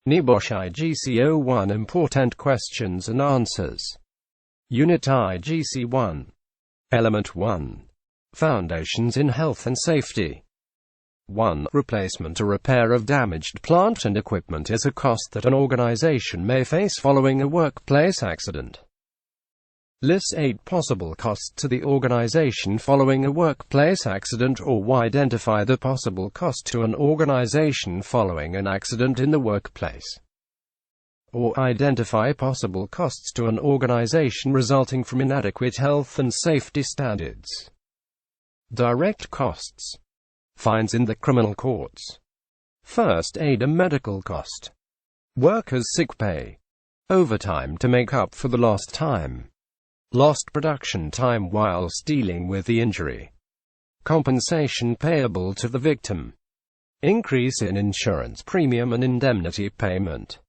NEBOSH IGC 01 Important Questions and Answers. Unit IGC 1. Element 1. Foundations in Health and Safety. 1. Replacement or repair of damaged plant and equipment is a cost that an organization may face following a workplace accident. List 8 possible costs to the organization following a workplace accident, or identify the possible cost to an organization following an accident in the workplace. Or identify possible costs to an organization resulting from inadequate health and safety standards. Direct costs. Fines in the criminal courts. First aid and medical cost. Workers' sick pay. Overtime to make up for the lost time. Lost production time whilst dealing with the injury. Compensation payable to the victim. Increase in insurance premium and indemnity payment.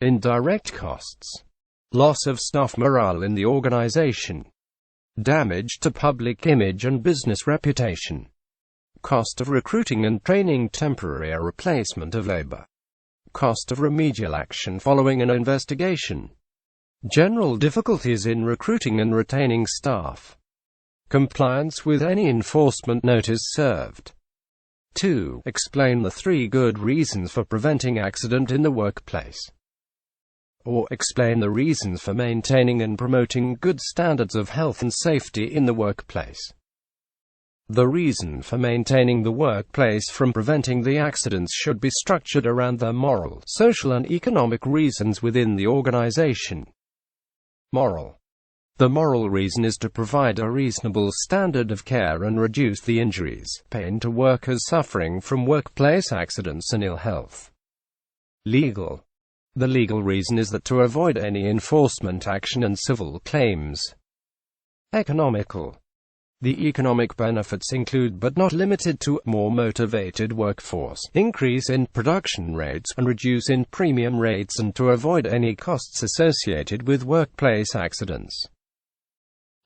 Indirect costs. Loss of staff morale in the organization. Damage to public image and business reputation. Cost of recruiting and training, temporary replacement of labor. Cost of remedial action following an investigation. General difficulties in recruiting and retaining staff. Compliance with any enforcement notice served. 2. Explain the 3 good reasons for preventing accident in the workplace. Or explain the reasons for maintaining and promoting good standards of health and safety in the workplace. The reason for maintaining the workplace from preventing the accidents should be structured around the moral, social and economic reasons within the organization. Moral. The moral reason is to provide a reasonable standard of care and reduce the injuries, pain to workers suffering from workplace accidents and ill health. Legal. The legal reason is that to avoid any enforcement action and civil claims. Economical. The economic benefits include but not limited to more motivated workforce, increase in production rates and reduce in premium rates, and to avoid any costs associated with workplace accidents.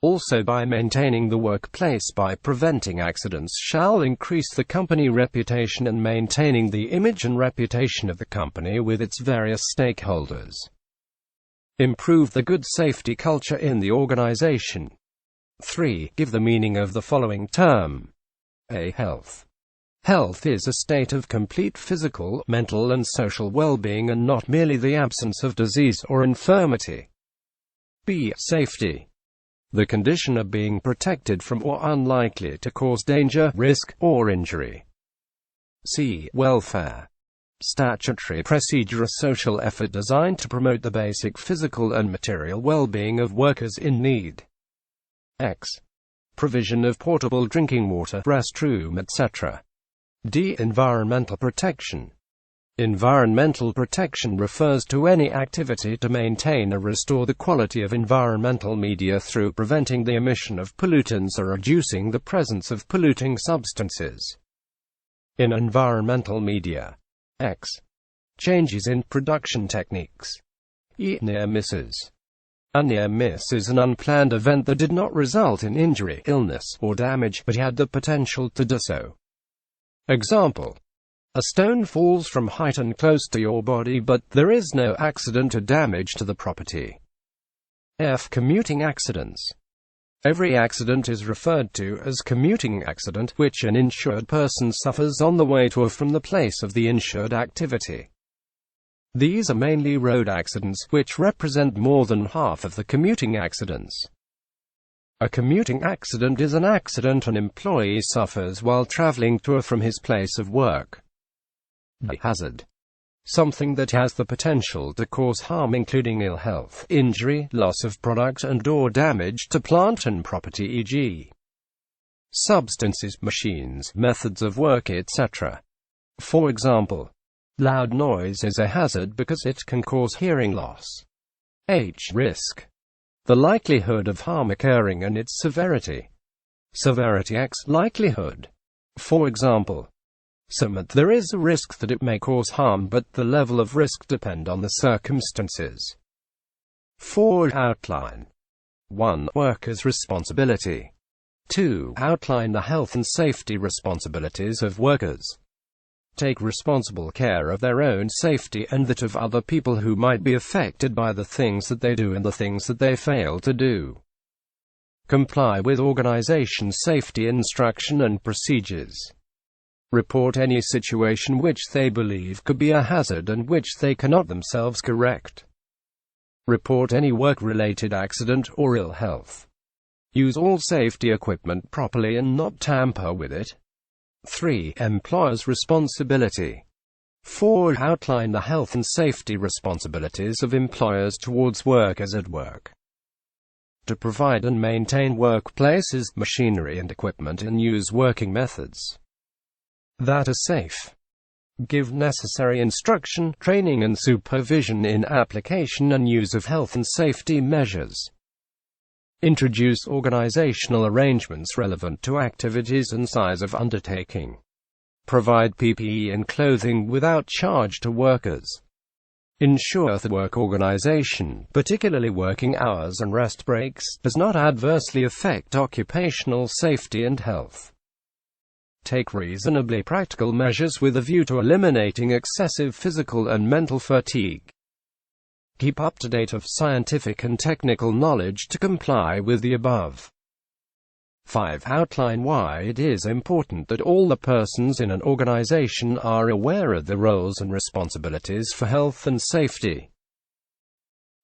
Also, by maintaining the workplace by preventing accidents shall increase the company reputation and maintaining the image and reputation of the company with its various stakeholders. Improve the good safety culture in the organization. 3. Give the meaning of the following term. A. Health. Health is a state of complete physical, mental and social well-being, and not merely the absence of disease or infirmity. B. Safety. The condition of being protected from or unlikely to cause danger, risk, or injury. C. Welfare. Statutory procedure, a social effort designed to promote the basic physical and material well-being of workers in need. X. Provision of portable drinking water, restroom, etc. D. Environmental protection. Environmental protection refers to any activity to maintain or restore the quality of environmental media through preventing the emission of pollutants or reducing the presence of polluting substances in environmental media. X. Changes in production techniques. E. Near misses. A near miss is an unplanned event that did not result in injury, illness, or damage, but had the potential to do so. Example. A stone falls from height and close to your body, but there is no accident or damage to the property. F. Commuting accidents. Every accident is referred to as commuting accident, which an insured person suffers on the way to or from the place of the insured activity. These are mainly road accidents, which represent more than half of the commuting accidents. A commuting accident is an accident an employee suffers while traveling to or from his place of work. A hazard. Something that has the potential to cause harm, including ill health, injury, loss of product and/or damage to plant and property, e.g. substances, machines, methods of work, etc. For example, loud noise is a hazard because it can cause hearing loss. H. Risk. The likelihood of harm occurring and its severity. Severity X. Likelihood. For example, there is a risk that it may cause harm, but the level of risk depends on the circumstances. 4. Outline. 1. Workers' responsibility. 2. Outline the health and safety responsibilities of workers. take responsible care of their own safety and that of other people who might be affected by the things that they do and the things that they fail to do. Comply with organization safety instruction and procedures. Report any situation which they believe could be a hazard and which they cannot themselves correct. Report any work-related accident or ill health. Use all safety equipment properly and not tamper with it. 3. Employer's responsibility. 4. Outline the health and safety responsibilities of employers towards workers at work. To provide and maintain workplaces, machinery and equipment and use working methods that are safe. Give necessary instruction, training and supervision in application and use of health and safety measures. Introduce organizational arrangements relevant to activities and size of undertaking. Provide PPE and clothing without charge to workers. Ensure the work organization, particularly working hours and rest breaks, does not adversely affect occupational safety and health. Take reasonably practical measures with a view to eliminating excessive physical and mental fatigue. Keep up to date of scientific and technical knowledge to comply with the above. 5. Outline why it is important that all the persons in an organization are aware of the roles and responsibilities for health and safety.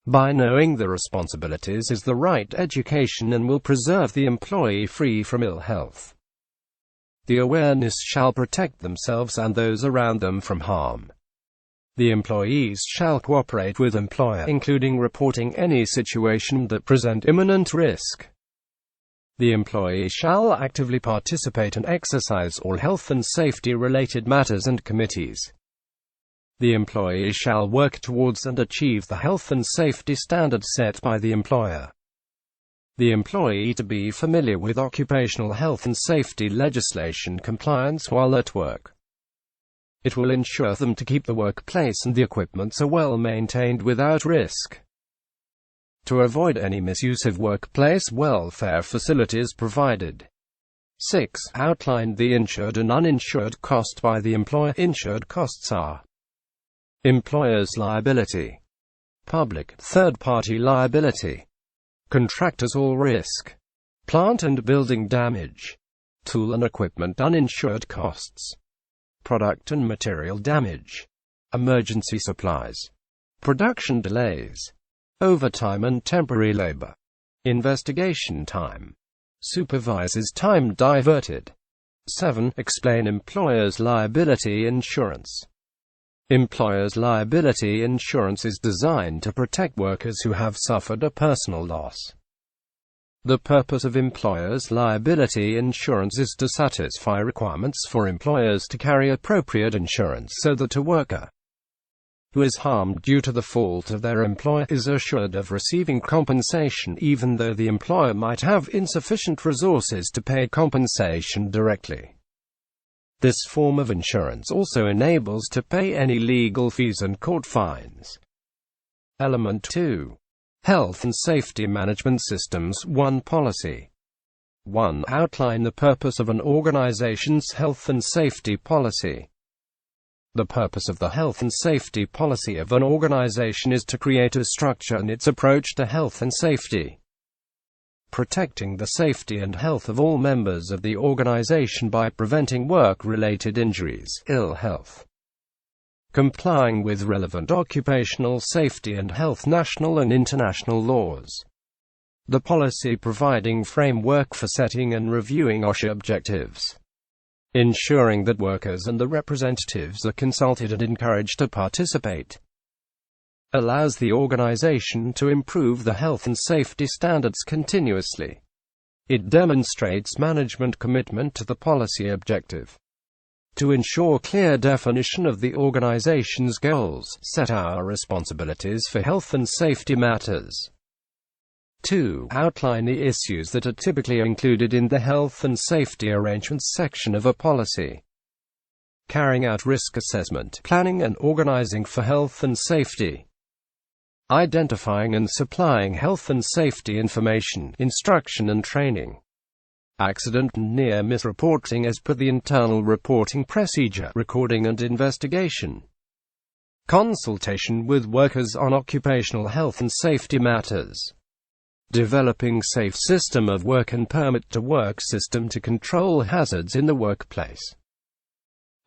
By knowing the responsibilities is the right education and will preserve the employee free from ill health. The awareness shall protect themselves and those around them from harm. The employees shall cooperate with employer, including reporting any situation that present imminent risk. The employee shall actively participate and exercise all health and safety-related matters and committees. The employee shall work towards and achieve the health and safety standards set by the employer. The employee to be familiar with occupational health and safety legislation compliance while at work. It will ensure them to keep the workplace and the equipment so well maintained without risk. To avoid any misuse of workplace welfare facilities provided. 6. Outline the insured and uninsured cost by the employer. Insured costs are employer's liability, public, third-party liability, contractor's all risk, plant and building damage, tool and equipment uninsured costs, product and material damage, emergency supplies, production delays, overtime and temporary labor, investigation time, supervisor's time diverted. 7. Explain employer's liability insurance. Employer's liability insurance is designed to protect workers who have suffered a personal loss. The purpose of employer's liability insurance is to satisfy requirements for employers to carry appropriate insurance so that a worker who is harmed due to the fault of their employer is assured of receiving compensation even though the employer might have insufficient resources to pay compensation directly. This form of insurance also enables to pay any legal fees and court fines. Element 2. Health and Safety Management Systems. 1. Policy. 1. Outline the purpose of an organization's health and safety policy. The purpose of the health and safety policy of an organization is to create a structure in its approach to health and safety, protecting the safety and health of all members of the organization by preventing work-related injuries, ill health, complying with relevant occupational safety and health national and international laws. The policy providing framework for setting and reviewing OSHA objectives, ensuring that workers and the representatives are consulted and encouraged to participate, allows the organization to improve the health and safety standards continuously. It demonstrates management commitment to the policy objective. To ensure clear definition of the organization's goals, set our responsibilities for health and safety matters. 2. Outline the issues that are typically included in the health and safety arrangements section of a policy. Carrying out risk assessment, planning and organizing for health and safety. Identifying and supplying health and safety information, instruction and training. accident and near-miss reporting as per the internal reporting procedure, recording and investigation, consultation with workers on occupational health and safety matters, developing safe system of work and permit-to-work system to control hazards in the workplace,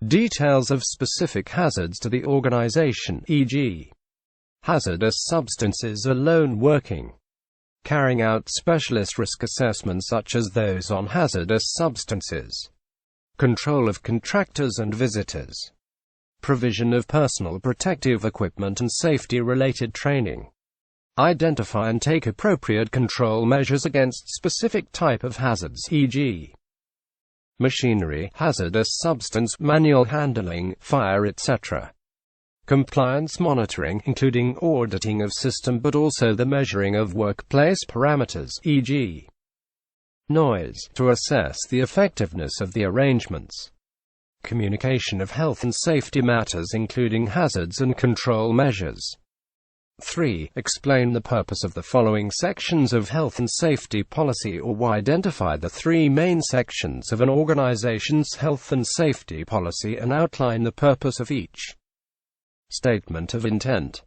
details of specific hazards to the organization, e.g., hazardous substances alone working, carrying out specialist risk assessments such as those on hazardous substances, control of contractors and visitors, provision of personal protective equipment and safety-related training, identify and take appropriate control measures against specific type of hazards, e.g., machinery, hazardous substance, manual handling, fire, etc. Compliance monitoring, including auditing of system but also the measuring of workplace parameters, e.g., noise, to assess the effectiveness of the arrangements. Communication of health and safety matters including hazards and control measures. 3. Explain the purpose of the following sections of health and safety policy, or identify the three main sections of an organization's health and safety policy and outline the purpose of each. Statement of intent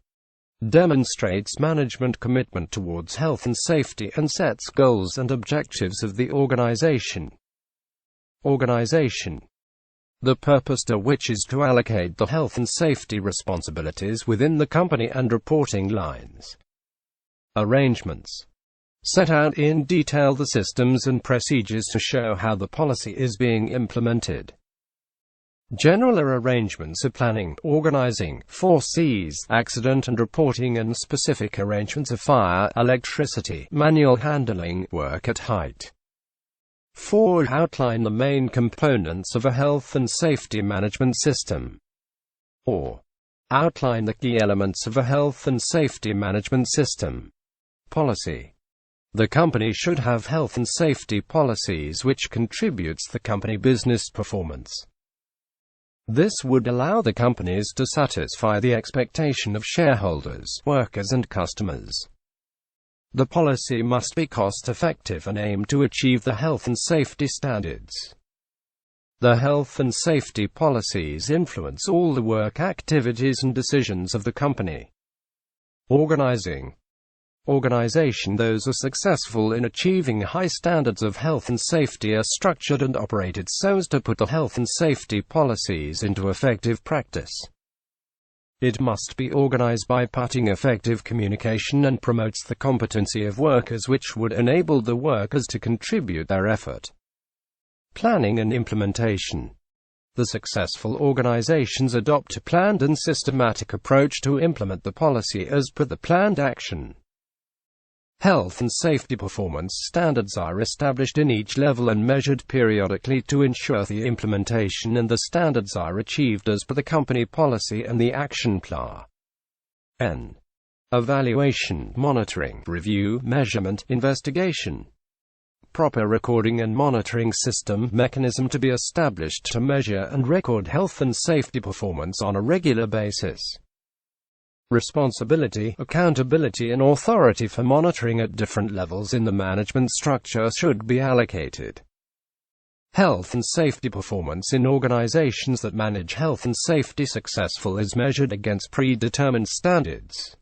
demonstrates management commitment towards health and safety and sets goals and objectives of the organization. Organization. The purpose to which is to allocate the health and safety responsibilities within the company and reporting lines. Arrangements. Set out in detail the systems and procedures to show how the policy is being implemented. General arrangements are planning, organizing, 4 Cs, accident and reporting, and specific arrangements of fire, electricity, manual handling, work at height. 4. Outline the main components of a health and safety management system. Or, outline the key elements of a health and safety management system. Policy. The company should have health and safety policies which contributes the company business performance. This would allow the companies to satisfy the expectation of shareholders, workers and customers. The policy must be cost-effective and aim to achieve the health and safety standards. The health and safety policies influence all the work activities and decisions of the company. Organizing. Organization. Those are successful in achieving high standards of health and safety are structured and operated so as to put the health and safety policies into effective practice. It must be organized by putting effective communication and promotes the competency of workers which would enable the workers to contribute their effort. Planning and implementation. The successful organizations adopt a planned and systematic approach to implement the policy as per the planned action. Health and safety performance standards are established in each level and measured periodically to ensure the implementation and the standards are achieved as per the company policy and the action plan. N. Evaluation, monitoring, review, measurement, investigation. Proper recording and monitoring system mechanism to be established to measure and record health and safety performance on a regular basis. Responsibility, accountability and authority for monitoring at different levels in the management structure should be allocated. Health and safety performance in organizations that manage health and safety successful is measured against predetermined standards.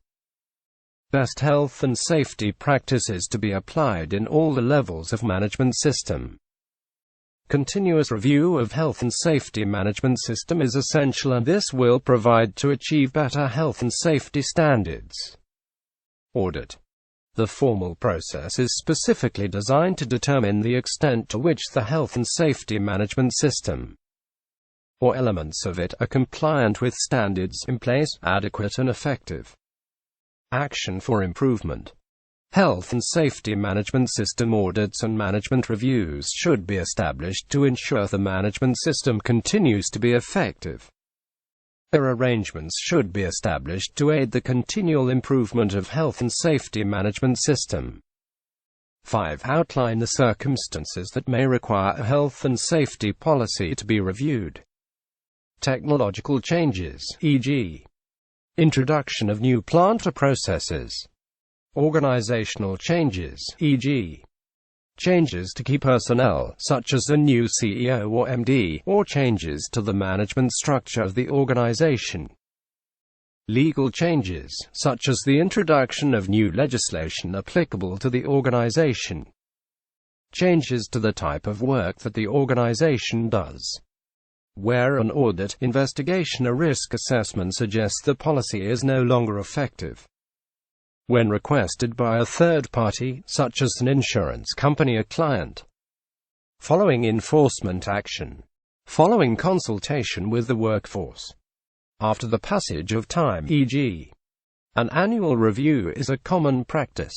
Best health and safety practices to be applied in all the levels of management system. Continuous review of health and safety management system is essential and this will provide to achieve better health and safety standards. Audit. The formal process is specifically designed to determine the extent to which the health and safety management system or elements of it are compliant with standards in place, adequate and effective. Action for improvement. Health and safety management system audits and management reviews should be established to ensure the management system continues to be effective. Their arrangements should be established to aid the continual improvement of health and safety management system. 5. Outline the circumstances that may require a health and safety policy to be reviewed. Technological changes, e.g., introduction of new plant or processes. Organizational changes, e.g., changes to key personnel, such as a new CEO or MD, or changes to the management structure of the organization. Legal changes, such as the introduction of new legislation applicable to the organization. Changes to the type of work that the organization does, where an audit, investigation or risk assessment suggests the policy is no longer effective. When requested by a third party, such as an insurance company or client. Following enforcement action. Following consultation with the workforce. After the passage of time, e.g., an annual review is a common practice.